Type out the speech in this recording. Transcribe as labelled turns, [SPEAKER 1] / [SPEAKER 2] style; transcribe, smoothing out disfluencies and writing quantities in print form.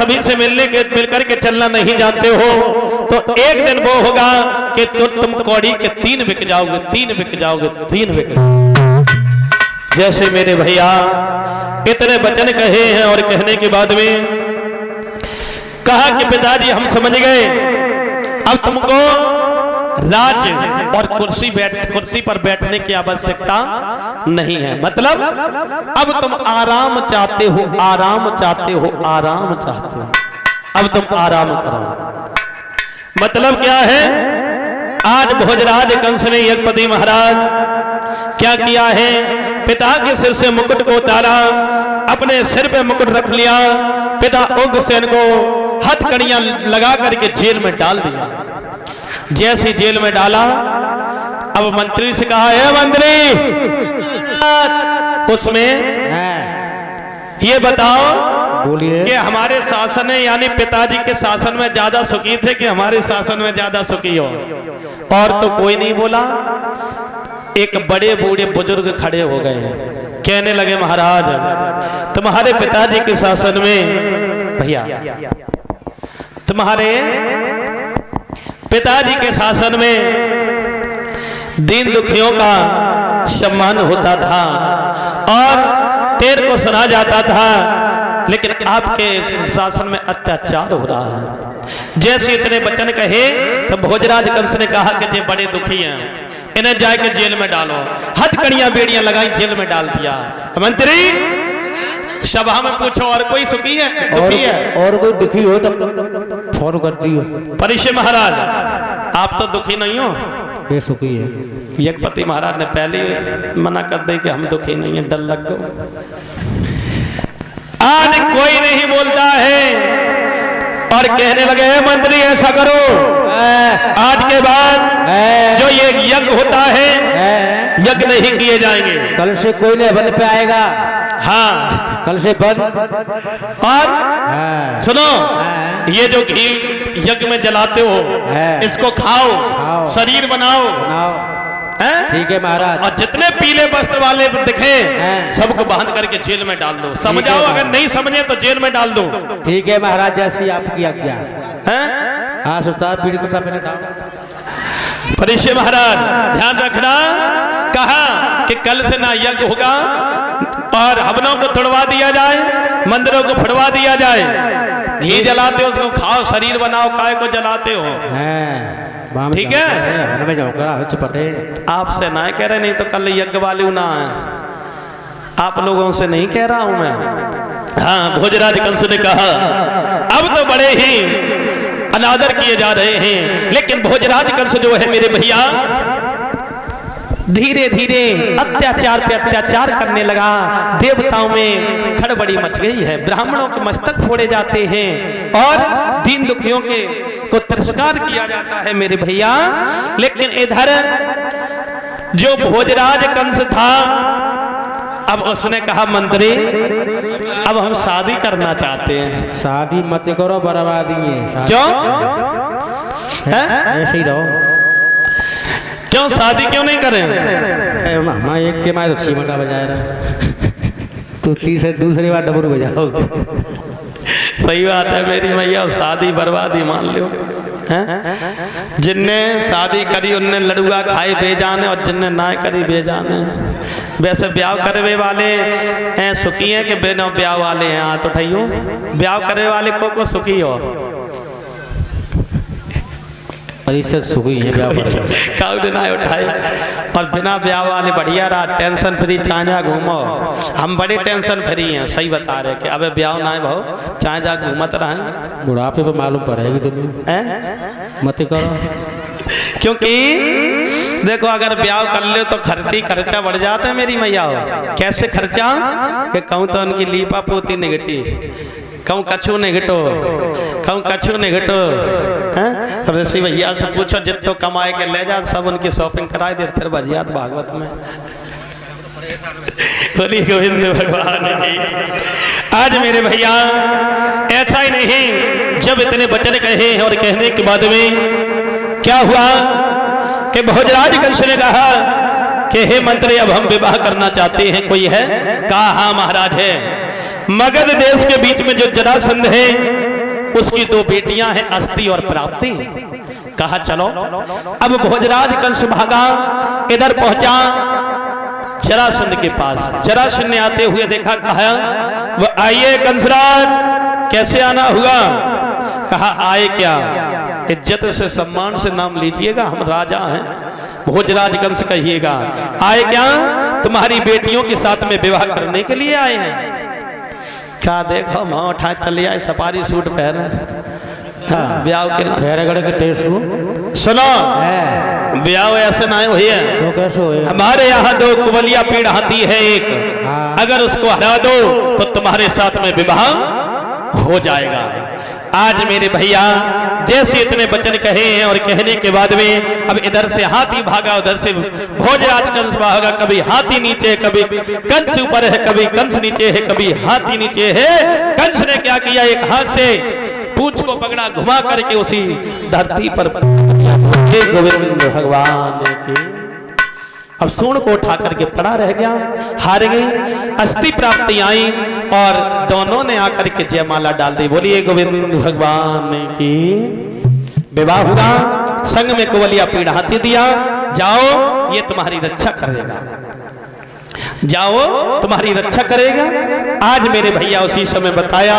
[SPEAKER 1] सभी से मिलकर के चलना नहीं जानते हो तो एक दिन वो होगा कि तुम कौड़ी के 3 बिक जाओगे, 3 बिक जाओगे, 3 बिक जाओगे। जैसे मेरे भैया इतने वचन कहे हैं और कहने के बाद में कहा कि पिताजी हम समझ गए, अब तुमको राज और कुर्सी पर बैठने की आवश्यकता नहीं है। मतलब अब तुम आराम चाहते हो, आराम चाहते हो, आराम चाहते हो, अब तुम आराम करो। मतलब क्या है, आज भोजराज कंस ने यज्ञपति महाराज क्या किया है, पिता के सिर से मुकुट को उतारा, अपने सिर पे मुकुट रख लिया, पिता उग्रसेन को हथकड़ियां लगा करके जेल में डाल दिया। जैसे जेल में डाला, अब मंत्री से कहा, है मंत्री उसमें ये बताओ
[SPEAKER 2] बोलिए
[SPEAKER 1] कि हमारे शासन में यानी पिताजी के शासन में ज्यादा सुखी थे कि हमारे शासन में ज्यादा सुखी हो। और तो कोई नहीं बोला। एक बड़े बूढ़े बुजुर्ग खड़े हो गए, कहने लगे महाराज तुम्हारे पिताजी के शासन में, भैया तुम्हारे पिताजी के शासन में दीन दुखियों का सम्मान होता था और तेर को सुना जाता था, लेकिन आपके शासन में अत्याचार हो रहा है। जैसे इतने वचन कहे तो भोजराज कंस ने कहा कि जे बड़े दुखी हैं, इन्हें जाके जेल में डालो। हथकड़ियां बेड़ियां लगाई, जेल में डाल दिया। मंत्री सभा में पूछो और कोई सुखी है, दुखी है?
[SPEAKER 2] और कोई दुखी हो तो फोन कर दियो।
[SPEAKER 1] परिषद महाराज आप तो दुखी नहीं हो,
[SPEAKER 2] ये सुखी है।
[SPEAKER 1] यज्ञपति महाराज ने पहले मना कर दे कि हम दुखी नहीं है, डर लग गो। आज कोई नहीं बोलता है और कहने लगे मंत्री ऐसा करो, आज के बाद जो ये यज्ञ होता है यज्ञ नहीं किए जाएंगे।
[SPEAKER 2] कल से कोई नहीं बन पे आएगा।
[SPEAKER 1] हाँ
[SPEAKER 2] कल से बंद।
[SPEAKER 1] और सुनो, ये जो घी यज्ञ में जलाते हो इसको खाओ, शरीर बनाओ।
[SPEAKER 2] ठीक है महाराज।
[SPEAKER 1] और जितने पीले वस्त्र वाले दिखे सबको बांध करके जेल में डाल दो। समझाओ, अगर नहीं समझे तो जेल में डाल दो।
[SPEAKER 2] ठीक है महाराज, जैसी आपकी आज्ञा। हाँ सुल्तान पीढ़ी को मैंने डाला।
[SPEAKER 1] परिषद महाराज ध्यान रखना, कहा कि कल से ना यज्ञ होगा और हवनों को तोड़वा दिया जाए, मंदिरों को फड़वा दिया जाए। घी जलाते हो उसको खाओ, शरीर बनाओ, काय को जलाते हो। ठीक है, आपसे ना कह रहे, नहीं तो कल यज्ञ वाले ना है, आप लोगों से नहीं कह रहा हूं मैं। हाँ, भोजराज कंस ने कहा अब तो बड़े ही अनादर किए जा रहे हैं, लेकिन भोजराज कंस जो है मेरे भैया धीरे धीरे अत्याचार पे अत्याचार करने लगा। देवताओं में खड़बड़ी मच गई है, ब्राह्मणों के मस्तक फोड़े जाते हैं और दीन दुखियों के को तिरस्कार किया जाता है मेरे भैया। लेकिन इधर जो भोजराज कंस था, अब उसने कहा मंत्री अब हम शादी करना चाहते हैं।
[SPEAKER 2] शादी मत करो, बर्बादी है।
[SPEAKER 1] क्यों?
[SPEAKER 2] ऐसे ही रहो।
[SPEAKER 1] क्यों शादी क्यों नहीं करें?
[SPEAKER 2] हम एक के मारे तो सीमटा बजाए रहा, तो दूसरी बार डबरू बजाओगे।
[SPEAKER 1] सही बात है मेरी मैया, शादी बर्बादी मान लो। जिनने शादी करी उनने लड़ुआ खाए बेजाने और जिनने ना करी बेजाने। वैसे ब्याह करवे वाले सुखी हैं कि बिना ब्याह वाले हैं? हाथ उठाइयो। ब्याह करे वाले को सुखी हो?
[SPEAKER 2] सुखी है
[SPEAKER 1] बिना उठाए। और बिना ब्याह वाले बढ़िया रहा, टेंशन फ्री, चांजा घूमो। हम बड़े टेंशन फ्री हैं, सही बता रहे कि अबे ब्याह ना है भाव, चांजा घूमत रहे।
[SPEAKER 2] बुढ़ापे पे मालूम पड़ेगी तुम्हें, मत करो।
[SPEAKER 1] क्योंकि देखो अगर ब्याह कर ले तो खर्चा बढ़ जाता है मेरी मैया। कैसे खर्चा? कि कहूँ तो उनकी लीपा पोती निगटी, कहूँ कछु नहीं घटो, कहूँ कछु नहीं घटो। तो ऋषि भैया से पूछो जितो कमाए के ले जा, सब उनकी शॉपिंग कराए दे, फिर भजियात भागवत में। बोली गोविंद भगवान की। आज मेरे भैया ऐसा ही नहीं, जब इतने वचन कहे और कहने के बाद में क्या हुआ कि भोजराज कंस ने कहा कि हे मंत्री अब हम विवाह करना चाहते हैं, कोई है? कहा हाँ महाराज है। मगध देश के बीच में जो जरासंध है उसकी दो बेटियां हैं अस्ति और प्राप्ति। कहा चलो। अब भोजराज कंस भागा, इधर पहुंचा जरासंध के पास। जरासंध ने आते हुए देखा, कहा वो आइए कंसराज, कैसे आना हुआ? कहा आए क्या, इज्जत से सम्मान से नाम लीजिएगा, हम राजा हैं, भोजराज कंस कहिएगा। आए क्या? तुम्हारी बेटियों के साथ में विवाह करने के लिए आए हैं। क्या देखो माँ उठा चले आए, सफारी सूट पहने, ब्याह के सुनो, ब्याह ऐसे ना हुई है
[SPEAKER 2] तो कैसे हो?
[SPEAKER 1] हमारे यहाँ दो कुबलिया पीड़ हाथी है एक, अगर उसको हरा दो तो तुम्हारे साथ में विवाह हो जाएगा। आज मेरे भैया जैसे इतने वचन कहे हैं और कहने के बाद में अब इधर से हाथी भागा, उधर से भोजराज कंस भागा। कभी हाथी नीचे, कभी कंस ऊपर है, कभी कंस नीचे है, कभी हाथी नीचे है। कंस ने क्या किया, एक हाथ से पूंछ को पकड़ा, घुमा करके उसी धरती पर गोविंद भगवान की अब सूर्ण को उठा करके पड़ा रह गया, हार गई। अस्थि प्राप्ति आई और दोनों ने आकर के जयमाला डाल दी। बोलिए गोविंद भगवान की। विवाह हुआ, संग में कुबलिया पीड़ हाथी दिया, जाओ ये तुम्हारी रक्षा करेगा, जाओ तुम्हारी रक्षा करेगा। आज मेरे भैया उसी समय बताया